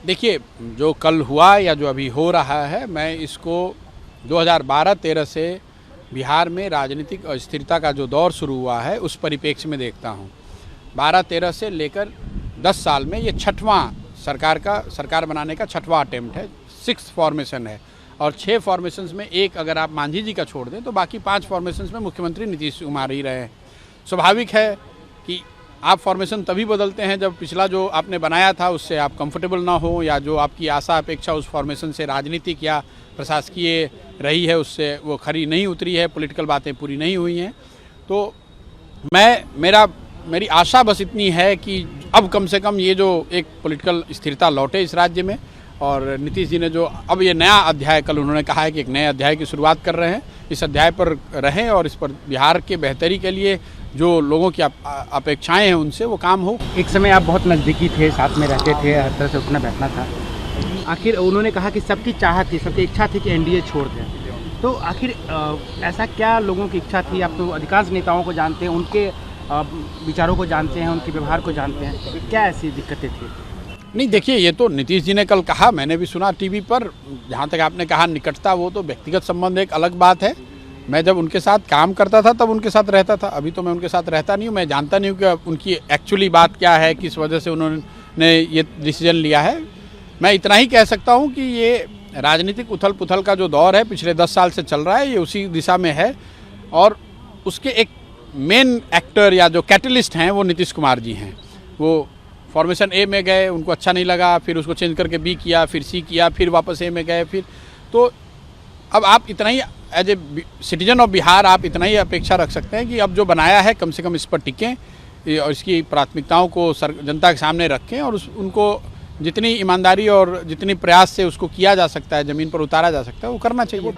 देखिए, जो कल हुआ या जो अभी हो रहा है, मैं इसको 2012-13 से बिहार में राजनीतिक अस्थिरता का जो दौर शुरू हुआ है उस परिप्रेक्ष्य में देखता हूँ। 12-13 से लेकर 10 साल में ये छठवां सरकार बनाने का छठवां अटेम्प्ट है, 6th फॉर्मेशन है और 6 फॉर्मेशंस में एक अगर आप मांझी जी का छोड़ दें तो बाकी 5 फॉर्मेशंस में मुख्यमंत्री नीतीश कुमार ही रहे हैं। स्वाभाविक है कि आप फॉर्मेशन तभी बदलते हैं जब पिछला जो आपने बनाया था उससे आप कंफर्टेबल ना हो या जो आपकी आशा अपेक्षा उस फॉर्मेशन से राजनीतिक या प्रशासकीय रही है उससे वो खरी नहीं उतरी है, पॉलिटिकल बातें पूरी नहीं हुई हैं। तो मेरी आशा बस इतनी है कि अब कम से कम ये जो एक पॉलिटिकल स्थिरता लौटे इस राज्य में और नीतीश जी ने जो अब ये नया अध्याय, कल उन्होंने कहा है कि एक नए अध्याय की शुरुआत कर रहे हैं, इस अध्याय पर रहें और इस पर बिहार के बेहतरी के लिए जो लोगों की अपेक्षाएं हैं उनसे वो काम हो। एक समय आप बहुत नज़दीकी थे, साथ में रहते थे, हर तरह से उठना बैठना था। आखिर उन्होंने कहा कि सबकी चाहत थी, सबकी इच्छा थी कि एनडीए छोड़ दें, तो आखिर ऐसा क्या लोगों की इच्छा थी? आप तो अधिकांश नेताओं को जानते हैं, उनके विचारों को जानते हैं, उनके व्यवहार को जानते हैं, क्या ऐसी दिक्कतें थी? नहीं, देखिए, ये तो नीतीश जी ने कल कहा, मैंने भी सुना टीवी पर। जहाँ तक आपने कहा निकटता, वो तो व्यक्तिगत संबंध एक अलग बात है। मैं जब उनके साथ काम करता था तब उनके साथ रहता था, अभी तो मैं उनके साथ रहता नहीं हूँ। मैं जानता नहीं हूँ कि उनकी एक्चुअली बात क्या है, किस वजह से उन्होंने ये डिसीजन लिया है। मैं इतना ही कह सकता हूँ कि ये राजनीतिक उथल पुथल का जो दौर है पिछले 10 साल से चल रहा है, ये उसी दिशा में है और उसके एक मेन एक्टर या जो कैटलिस्ट हैं वो नीतीश कुमार जी हैं। वो फॉर्मेशन ए में गए, उनको अच्छा नहीं लगा, फिर उसको चेंज करके बी किया, फिर सी किया, फिर वापस ए में गए, फिर तो अब आप इतना ही as a citizen of Bihar आप इतना ही अपेक्षा रख सकते हैं कि अब जो बनाया है कम से कम इस पर टिकें और इसकी प्राथमिकताओं को जनता के सामने रखें और उनको जितनी ईमानदारी और जितनी प्रयास से उसको किया जा सकता है, ज़मीन पर उतारा जा सकता है, वो करना चाहिए।